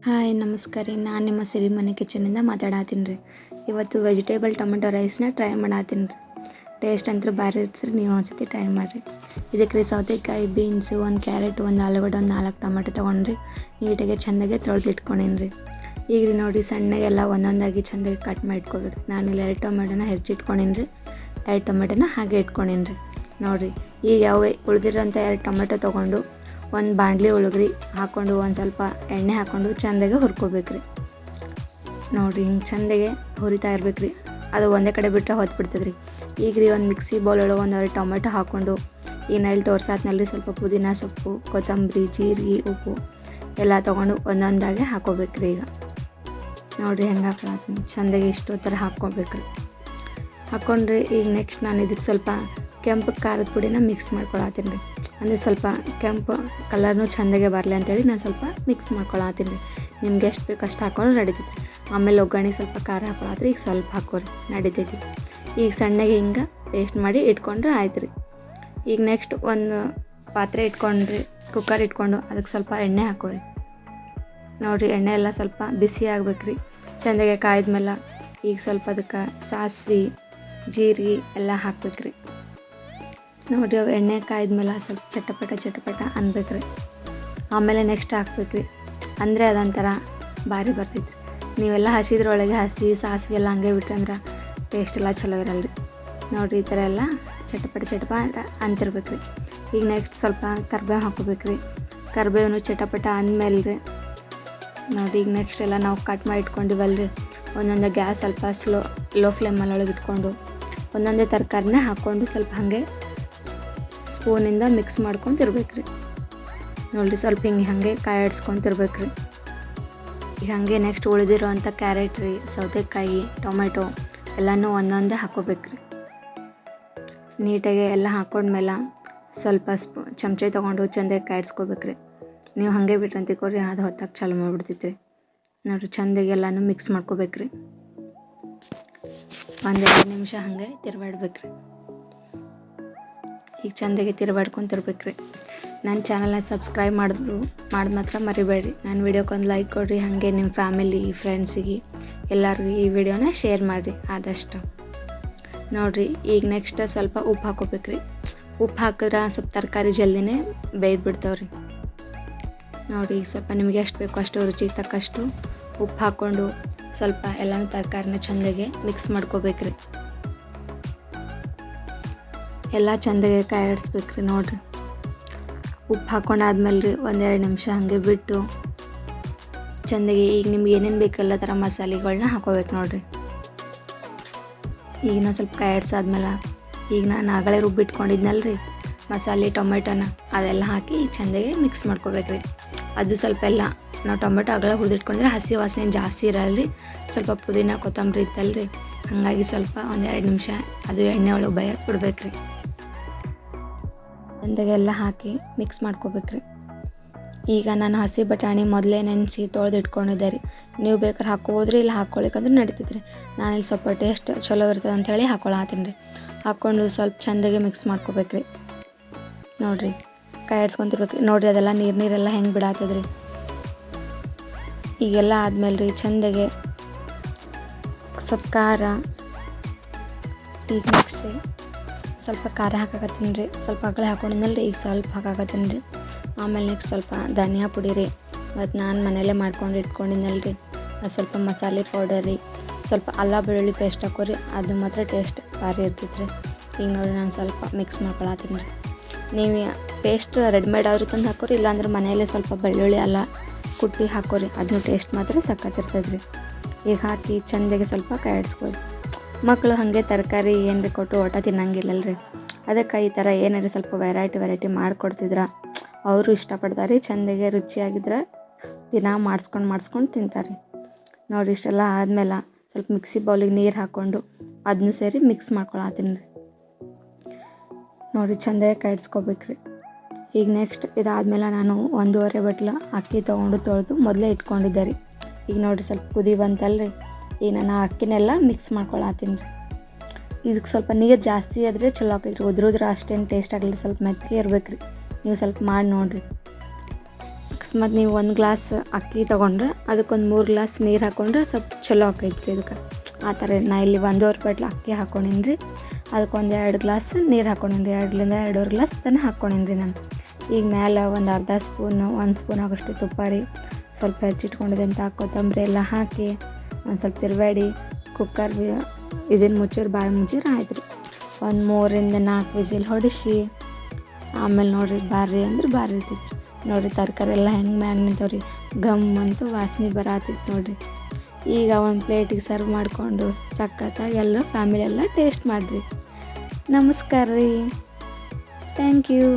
Hi ನಮಸ್ಕಾರ ರೀ. ನಾನು ನಿಮ್ಮ ಸಿರಿಮನೆ ಕಿಚನಿಂದ ಮಾತಾಡತ್ತೀನಿ ರೀ. ಇವತ್ತು ವೆಜಿಟೇಬಲ್ ಟೊಮೆಟೊ ರೈಸ್ನ ಟ್ರೈ ಮಾಡತ್ತೀನಿ ರೀ. ಟೇಸ್ಟ್ ಅಂತೂ ಭಾರಿ ಇರ್ತದೆ, ನೀವು ಒಂದ್ಸತಿ ಟ್ರೈ ಮಾಡಿರಿ. ಇದಕ್ಕೆ ರೀ ಸೌತೆಕಾಯಿ, ಬೀನ್ಸು, ಒಂದು ಕ್ಯಾರೆಟ್, ಒಂದು ಆಲೂಗಡ್ಡೆ, ಒಂದು 4 ಟೊಮೆಟೊ ತೊಗೊಂಡ್ರಿ ನೀಟಾಗಿ ಚೆಂದಾಗೆ ತೊಳೆದು ಇಟ್ಕೊಂಡೀನಿ ರೀ. ಈಗ ರೀ ನೋಡಿ ಸಣ್ಣಗೆಲ್ಲ ಒಂದೊಂದಾಗಿ ಚೆಂದಾಗಿ ಕಟ್ ಮಾಡಿ ಇಟ್ಕೋಬೇಕು. ನಾನು ಇಲ್ಲಿ 2 ಟೊಮೆಟೊನ ಹೆಚ್ಚಿಟ್ಕೊಂಡೀನಿ ರೀ. 2 ಟೊಮೆಟೊನ ಹಾಗೆ ಇಟ್ಕೊಂಡೀನಿ ರೀ. ನೋಡಿರಿ ಈಗ ಯಾವ ಉಳಿದಿರೋಂಥ 2 ಟೊಮೆಟೊ ತೊಗೊಂಡು ಒಂದು ಬಾಣಲಿ ಒಳಗ್ರಿ ಹಾಕ್ಕೊಂಡು ಒಂದು ಸ್ವಲ್ಪ ಎಣ್ಣೆ ಹಾಕ್ಕೊಂಡು ಚೆಂದಾಗೆ ಹುರ್ಕೋಬೇಕು ರೀ. ನೋಡಿರಿ ಹಿಂಗೆ ಚೆಂದಾಗೆ ಹುರಿತಾ ಇರ್ಬೇಕು ರೀ. ಅದು ಒಂದೇ ಕಡೆ ಬಿಟ್ಟರೆ ಹೊತ್ಬಿಡ್ತದೆ ರೀ. ಈಗ ರೀ ಒಂದು ಮಿಕ್ಸಿ ಬೌಲ್ ಒಳಗೆ ಒಂದು 2 ಟೊಮೆಟೊ ಹಾಕ್ಕೊಂಡು ಈಗ ಇಲ್ಲಿ ತೋರ್ಸಾತ್ನಲ್ಲಿ ಸ್ವಲ್ಪ ಪುದೀನ ಸೊಪ್ಪು, ಕೊತ್ತಂಬರಿ, ಜೀರಿಗೆ, ಉಪ್ಪು ಎಲ್ಲ ತೊಗೊಂಡು ಒಂದೊಂದಾಗೆ ಹಾಕೋಬೇಕು ರೀ. ಈಗ ನೋಡಿರಿ ಹೆಂಗೆ ಹಾಕ್ಲಾತೀನಿ ಚೆಂದಾಗಿ ಇಷ್ಟು ಥರ ಹಾಕ್ಕೊಬೇಕು ರೀ. ಹಾಕ್ಕೊಂಡ್ರಿ ಈಗ ನೆಕ್ಸ್ಟ್ ನಾನು ಇದಕ್ಕೆ ಸ್ವಲ್ಪ ಕೆಂಪು ಖಾರದ ಪುಡಿನ ಮಿಕ್ಸ್ ಮಾಡ್ಕೊಳತ್ತೀನಿ ರೀ. ಅಂದರೆ ಸ್ವಲ್ಪ ಕೆಂಪು ಕಲರ್ನು ಚೆಂದಾಗೆ ಬರಲಿ ಅಂತೇಳಿ ನಾನು ಸ್ವಲ್ಪ ಮಿಕ್ಸ್ ಮಾಡ್ಕೊಳತ್ತೀನಿ ರೀ. ನಿಮ್ಗೆ ಎಷ್ಟು ಬೇಕು ಅಷ್ಟು ಹಾಕ್ಕೊಂಡು ನಡಿತೈತಿ. ಆಮೇಲೆ ಒಗ್ಗರಣೆಗೆ ಸ್ವಲ್ಪ ಖಾರ ಹಾಕೊಳತ್ರಿ. ಈಗ ಸ್ವಲ್ಪ ಹಾಕೋರಿ ನಡಿತೈತಿ. ಈಗ ಸಣ್ಣಗೆ ಹಿಂಗೆ ಪೇಸ್ಟ್ ಮಾಡಿ ಇಟ್ಕೊಂಡ್ರೆ ಆಯ್ತು ರೀ. ಈಗ ನೆಕ್ಸ್ಟ್ ಒಂದು ಪಾತ್ರೆ ಇಟ್ಕೊಂಡ್ರಿ, ಕುಕ್ಕರ್ ಇಟ್ಕೊಂಡು ಅದಕ್ಕೆ ಸ್ವಲ್ಪ ಎಣ್ಣೆ ಹಾಕೋರಿ. ನೋಡಿರಿ ಎಣ್ಣೆ ಎಲ್ಲ ಸ್ವಲ್ಪ ಬಿಸಿ ಆಗ್ಬೇಕು ರೀ. ಚೆಂದಾಗೆ ಕಾಯ್ದ್ಮೇಲೆ ಈಗ ಸ್ವಲ್ಪ ಅದಕ್ಕೆ ಸಾಸಿವೆ, ಜೀರಿಗೆ ಎಲ್ಲ ಹಾಕ್ಬೇಕು ರೀ. ನೋಡಿರಿ ಅವು ಎಣ್ಣೆ ಕಾಯ್ದ್ಮೇಲೆ ಸ್ವಲ್ಪ ಚಟಪಟ ಅನ್ಬೇಕು ರೀ. ಆಮೇಲೆ ನೆಕ್ಸ್ಟ್ ಹಾಕ್ಬೇಕು ರೀ. ಅಂದರೆ ಅದೊಂಥರ ಭಾರಿ ಬರ್ತೈತೆ ರೀ. ನೀವೆಲ್ಲ ಹಸಿದ್ರೊಳಗೆ ಹಸಿ ಸಾಸಿವೆ ಎಲ್ಲ ಹಂಗೆ ಬಿಟ್ರಂದ್ರೆ ಟೇಸ್ಟ್ ಎಲ್ಲ ಚಲೋ ಇರಲ್ಲ ರೀ. ನೋಡಿರಿ ಈ ಥರ ಎಲ್ಲ ಚಟಪಟ ಅಂತಿರ್ಬೇಕು ರೀ. ಈಗ ನೆಕ್ಸ್ಟ್ ಸ್ವಲ್ಪ ಕರ್ಬೇವು ಹಾಕೋಬೇಕು ರೀ. ಕರ್ಬೇವು ಚಟಪಟ ಅಂದಮೇಲೆ ರೀ ನೋಡಿ ಈಗ ನೆಕ್ಸ್ಟ್ ಎಲ್ಲ ನಾವು ಕಟ್ ಮಾಡಿ ಇಟ್ಕೊಂಡಿವಲ್ಲ ರೀ, ಒಂದೊಂದು ಗ್ಯಾಸ್ ಸ್ವಲ್ಪ ಲೋ ಫ್ಲೇಮಲ್ಲಿ ಒಳಗೆ ಇಟ್ಕೊಂಡು ಒಂದೊಂದೇ ತರಕಾರಿನ ಹಾಕ್ಕೊಂಡು ಸ್ವಲ್ಪ ಹಾಗೆ ಸ್ಪೂನಿಂದ ಮಿಕ್ಸ್ ಮಾಡ್ಕೊತಿರ್ಬೇಕು ರೀ. ನೋಡಿರಿ ಸ್ವಲ್ಪ ಹಾಗೆ ಕಾಯಿ ಆಡಿಸ್ಕೊತಿರ್ಬೇಕು ರೀ. ಈಗ ಹಾಗೆ ನೆಕ್ಸ್ಟ್ ಉಳಿದಿರೋ ಅಂಥ ಕ್ಯಾರೆಟ್ ರೀ, ಸೌತೆಕಾಯಿ, ಟೊಮೆಟೊ ಎಲ್ಲನೂ ಒಂದೊಂದೇ ಹಾಕೋಬೇಕು ರೀ. ನೀಟಾಗಿ ಎಲ್ಲ ಹಾಕ್ಕೊಂಡ್ಮೇಲೆ ಸ್ವಲ್ಪ ಚಮಚೆ ತೊಗೊಂಡು ಚೆಂದಾಗಿ ಕಾಯಿಡ್ಸ್ಕೋಬೇಕು ರೀ. ನೀವು ಹಾಗೆ ಬಿಟ್ರೆ ಅಂತಿಕೋರಿ ಅದು ಹೊತ್ತಾಗ ಚಾಲು ಮಾಡಿಬಿಡ್ತೈತೆ ರೀ. ನೋಡಿರಿ ಚೆಂದಾಗಿ ಎಲ್ಲನೂ ಮಿಕ್ಸ್ ಮಾಡ್ಕೋಬೇಕು ರೀ. 1-2 ನಿಮಿಷ ಹಾಗೆ ತಿರ್ವಾಡ್ಬೇಕು ರೀ. ಈಗ ಚೆಂದಾಗಿ ತಿರ್ವಾಡ್ಕೊತಿರ್ಬೇಕು ರೀ. ನನ್ನ ಚಾನಲ್ನ ಸಬ್ಸ್ಕ್ರೈಬ್ ಮಾಡಿದ್ ಮಾತ್ರ ಮರಿಬೇಡ್ರಿ. ನನ್ನ ವಿಡಿಯೋಕ್ಕೊಂದು ಲೈಕ್ ಕೊಡಿರಿ. ಹಾಗೆ ನಿಮ್ಮ ಫ್ಯಾಮಿಲಿ ಫ್ರೆಂಡ್ಸಿಗೆ ಎಲ್ಲರಿಗೂ ಈ ವಿಡಿಯೋನ ಶೇರ್ ಮಾಡಿರಿ ಆದಷ್ಟು. ನೋಡಿರಿ ಈಗ ನೆಕ್ಸ್ಟ್ ಸ್ವಲ್ಪ ಉಪ್ಪು ಹಾಕೋಬೇಕು ರೀ. ಉಪ್ಪು ಹಾಕಿದ್ರೆ ಸ್ವಲ್ಪ ತರಕಾರಿ ಜಲ್ದಿನೇ ಬೇಯ್ದು ಬಿಡ್ತಾವ್ರಿ. ನೋಡಿ ಈಗ ಸ್ವಲ್ಪ ನಿಮಗೆ ಎಷ್ಟು ಬೇಕೋ ಅಷ್ಟು ರುಚಿಗೆ ತಕ್ಕಷ್ಟು ಉಪ್ಪು ಹಾಕ್ಕೊಂಡು ಸ್ವಲ್ಪ ಎಲ್ಲನೂ ತರಕಾರಿನ ಚೆಂದಾಗೆ ಮಿಕ್ಸ್ ಮಾಡ್ಕೋಬೇಕು ರೀ. ಎಲ್ಲ ಚೆಂದಾಗೆ ಕಾಯಿ ಆಡಿಸ್ಬೇಕು ರೀ. ನೋಡಿರಿ ಉಪ್ಪು ಹಾಕ್ಕೊಂಡಾದ್ಮೇಲೆ ರೀ 1-2 ನಿಮಿಷ ಹಾಗೆ ಬಿಟ್ಟು ಚೆಂದಾಗಿ ಈಗ ನಿಮ್ಗೆ ಏನೇನು ಬೇಕೆಲ್ಲ ಥರ ಮಸಾಲೆಗಳನ್ನ ಹಾಕೋಬೇಕು ನೋಡಿರಿ. ಈಗ ನಾವು ಸ್ವಲ್ಪ ಕಾಯಿ ಆಡಿಸಾದ್ಮೇಲೆ ಈಗ ನಾನು ಆಗಲೇ ರುಬ್ಬಿಟ್ಕೊಂಡಿದ್ನಲ್ಲ ರೀ ಮಸಾಲೆ ಟೊಮೆಟೊನ ಅದೆಲ್ಲ ಹಾಕಿ ಚೆಂದಾಗಿ ಮಿಕ್ಸ್ ಮಾಡ್ಕೋಬೇಕು ರೀ. ಅದು ಸ್ವಲ್ಪ ಎಲ್ಲ ನಾವು ಟೊಮೆಟೊ ಆಗಲೇ ಹುರಿದಿಟ್ಕೊಂಡಿದ್ರೆ ಹಸಿ ವಾಸನೆ ಜಾಸ್ತಿ ಇರಲ್ಲ ರೀ. ಸ್ವಲ್ಪ ಪುದೀನ ಕೊತ್ತಂಬರಿ ಇತ್ತಲ್ಲ ರೀ, ಹಾಗಾಗಿ ಸ್ವಲ್ಪ 1-2 ನಿಮಿಷ ಅದು ಎಣ್ಣೆ ಒಳಗೆ ಬೇಯಕ್ಕೆ ಬಿಡ್ಬೇಕು ರೀ. ಚೆಂದಾಗೆಲ್ಲ ಹಾಕಿ ಮಿಕ್ಸ್ ಮಾಡ್ಕೋಬೇಕು ರೀ. ಈಗ ನಾನು ಹಸಿ ಬಟಾಣಿ ಮೊದಲೇ ನೆನೆಸಿ ತೊಳೆದು ಇಟ್ಕೊಂಡಿದ್ದೆ ರೀ. ನೀವು ಬೇಕಾದ್ರೆ ಹಾಕ್ಕೋಬೋದ್ರಿ, ಇಲ್ಲ ಹಾಕ್ಕೊಳಿಕ್ಕಂದ್ರೆ ನಡೀತೈತೆ ರೀ. ನಾನಿಲ್ಲಿ ಸ್ವಲ್ಪ ಟೇಸ್ಟ್ ಚಲೋ ಇರ್ತದೆ ಅಂಥೇಳಿ ಹಾಕ್ಕೊಳತ್ತೀನಿ ರೀ. ಹಾಕ್ಕೊಂಡು ಸ್ವಲ್ಪ ಚೆಂದಾಗೆ ಮಿಕ್ಸ್ ಮಾಡ್ಕೋಬೇಕು ರೀ. ನೋಡಿರಿ ಕಾಯಿ ಆಡ್ಸ್ಕೊತಿರ್ಬೇಕು ರೀ. ನೋಡಿರಿ ಅದೆಲ್ಲ ನೀರೆಲ್ಲ ಹೆಂಗೆ ಬಿಡಾತದ ರೀ. ಈಗೆಲ್ಲ ಆದಮೇಲೆ ರೀ ಚೆಂದಾಗೆ ಸ್ವಲ್ಪ ಖಾರ, ಈಗ ನೆಕ್ಸ್ಟ್ ಸ್ವಲ್ಪ ಖಾರ ಹಾಕಾಕತ್ತೀನಿ ರೀ. ಸ್ವಲ್ಪ ಆಗಲೇ ಹಾಕೊಂಡಿದ್ನಲ್ಲ ರೀ, ಈಗ ಸ್ವಲ್ಪ ಹಾಕಾಕತ್ತೀನಿ ರೀ. ಆಮೇಲೆ ನೆಕ್ಸ್ಟ್ ಸ್ವಲ್ಪ ಧನಿಯಾ ಪುಡಿ ರೀ, ಮತ್ತು ನಾನು ಮನೆಯಲ್ಲೇ ಮಾಡ್ಕೊಂಡು ಇಟ್ಕೊಂಡಿದ್ನಲ್ಲ ರೀ ಅದು ಸ್ವಲ್ಪ ಮಸಾಲೆ ಪೌಡರ್ ರೀ, ಸ್ವಲ್ಪ ಅಲ್ಲ ಬೆಳ್ಳುಳ್ಳಿ ಪೇಸ್ಟ್ ಹಾಕೋರಿ. ಅದು ಮಾತ್ರ ಟೇಸ್ಟ್ ಭಾರಿ ಇರ್ತೈತೆ ರೀ. ಈಗ ನೋಡಿ ನಾನು ಸ್ವಲ್ಪ ಮಿಕ್ಸ್ ಮಾಡ್ಕೊಳತ್ತೀನಿ ರೀ. ನೀವು ಪೇಸ್ಟ್ ರೆಡಿಮೇಡ್ ಆದ್ರೂ ತಂದು ಹಾಕೋರಿ, ಇಲ್ಲಾಂದ್ರೆ ಮನೆಯಲ್ಲೇ ಸ್ವಲ್ಪ ಬೆಳ್ಳುಳ್ಳಿ ಅಲ್ಲ ಕುಟ್ಟಿ ಹಾಕೋರಿ. ಅದನ್ನು ಟೇಸ್ಟ್ ಮಾತ್ರ ಸಖತ್ತಿರ್ತದೆ ರೀ. ಈಗ ಹಾಕಿ ಚೆಂದಾಗಿ ಸ್ವಲ್ಪ ಕಾಯಿ ಆಡಿಸ್ಕೋರಿ. ಮಕ್ಕಳು ಹಾಗೆ ತರಕಾರಿ ಏನು ಕೊಟ್ಟು ಊಟ ತಿನ್ನಂಗಿಲ್ಲಲ್ಲ ರೀ. ಅದಕ್ಕೆ ಈ ಥರ ಏನಾರು ಸ್ವಲ್ಪ ವೆರೈಟಿ ಮಾಡಿಕೊಡ್ತಿದ್ರೆ ಅವರು ಇಷ್ಟಪಡ್ತಾರೆ. ಚೆಂದಾಗೆ ರುಚಿಯಾಗಿದ್ರೆ ದಿನ ಮಾಡಿಸ್ಕೊಂಡು ತಿಂತಾರೆ. ನೋಡಿ ಇಷ್ಟೆಲ್ಲ ಆದಮೇಲೆ ಸ್ವಲ್ಪ ಮಿಕ್ಸಿ ಬೌಲಿಗೆ ನೀರು ಹಾಕ್ಕೊಂಡು ಅದನ್ನು ಸೇರಿ ಮಿಕ್ಸ್ ಮಾಡ್ಕೊಳತ್ತೀನಿ ರೀ. ನೋಡಿ ಚೆಂದಾಗಿ ಕಾಯಿಡ್ಸ್ಕೋಬೇಕು ರೀ. ಈಗ ನೆಕ್ಸ್ಟ್ ಇದಾದಮೇಲೆ ನಾನು 1.5 ಬಟ್ಲು ಅಕ್ಕಿ ತೊಳೆದು ಮೊದಲೇ ಇಟ್ಕೊಂಡಿದ್ದೆ ರೀ. ಈಗ ನೋಡಿರಿ ಸ್ವಲ್ಪ ಕುದಿ ಬಂತಲ್ಲ ರೀ, ಈಗ ನಾನು ಅಕ್ಕಿನೆಲ್ಲ ಮಿಕ್ಸ್ ಮಾಡ್ಕೊಳತ್ತೀನಿ ರೀ. ಇದಕ್ಕೆ ಸ್ವಲ್ಪ ನೀರು ಜಾಸ್ತಿ ಆದರೆ ಚಲೋ ಆಕೈತೆ ರೀ. ಉದ್ರುದ್ರೆ ಅಷ್ಟೇನು ಟೇಸ್ಟ್ ಆಗಲಿಲ್ಲ, ಸ್ವಲ್ಪ ಮೆತ್ತಗೆ ಇರ್ಬೇಕು ರೀ. ನೀವು ಸ್ವಲ್ಪ ಮಾಡಿ ನೋಡಿರಿ. ಅಕಸ್ಮಾತ್ ನೀವು 1 ಗ್ಲಾಸ್ ಅಕ್ಕಿ ತೊಗೊಂಡ್ರೆ ಅದಕ್ಕೊಂದು 3 ಗ್ಲಾಸ್ ನೀರು ಹಾಕ್ಕೊಂಡ್ರೆ ಸ್ವಲ್ಪ ಚಲೋ ಆಕೈತ್ರಿ ಇದಕ್ಕೆ. ಆ ಥರ ನಾ ಇಲ್ಲಿ 1.5 ಪಟ್ಲ ಅಕ್ಕಿ ಹಾಕ್ಕೊಂಡೀನಿ ರೀ. ಅದಕ್ಕೊಂದು 2 ಗ್ಲಾಸ್ ನೀರು ಹಾಕ್ಕೊಂಡೀನಿ ರೀ. 2.5 ಗ್ಲಾಸ್ ತನಕ ಹಾಕ್ಕೊಂಡೀನಿ ರೀ ನಾನು. ಈಗ ಮ್ಯಾಲೆ ಒಂದು ಅರ್ಧ ಸ್ಪೂನು 1 ಸ್ಪೂನ್ ಆಗೋಷ್ಟು ತುಪ್ಪ ರೀ, ಸ್ವಲ್ಪ ಹೆಚ್ಚಿಟ್ಕೊಂಡಿದ್ದಂಥ ಕೊತ್ತಂಬರಿ ಎಲ್ಲ ಹಾಕಿ ಒಂದು ಸ್ವಲ್ಪ ತಿರುವಾಡಿ ಕುಕ್ಕರ್ ಇದನ್ನು ಮುಚ್ಚಿದ್ರೆ ಬಾಯಿ ಮುಚ್ಚಿದ್ರೆ ಆಯ್ತು ರೀ. ಒಂದು 3-4 ವಿಸಿಲ್ ಹೊಡಿಸಿ ಆಮೇಲೆ ನೋಡಿರಿ ಭಾರಿ ಅಂದ್ರೆ ಭಾರಿ ಇರ್ತೈತೆ ರೀ. ನೋಡಿರಿ ತರಕಾರಿ ಎಲ್ಲ ಹೆಂಗೆ ಮ್ಯಾಗ ನಿಂತವ್ರಿ, ಘಮ್ ಅಂತೂ ವಾಸನೆ ಬರತೈತೆ ನೋಡಿರಿ. ಈಗ ಒಂದು ಪ್ಲೇಟಿಗೆ ಸರ್ವ್ ಮಾಡಿಕೊಂಡು ಸಖತ್ತಾಗಿ ಎಲ್ಲರೂ ಫ್ಯಾಮಿಲಿ ಎಲ್ಲ ಟೇಸ್ಟ್ ಮಾಡಿರಿ. ನಮಸ್ಕಾರ ರೀ. Thank you.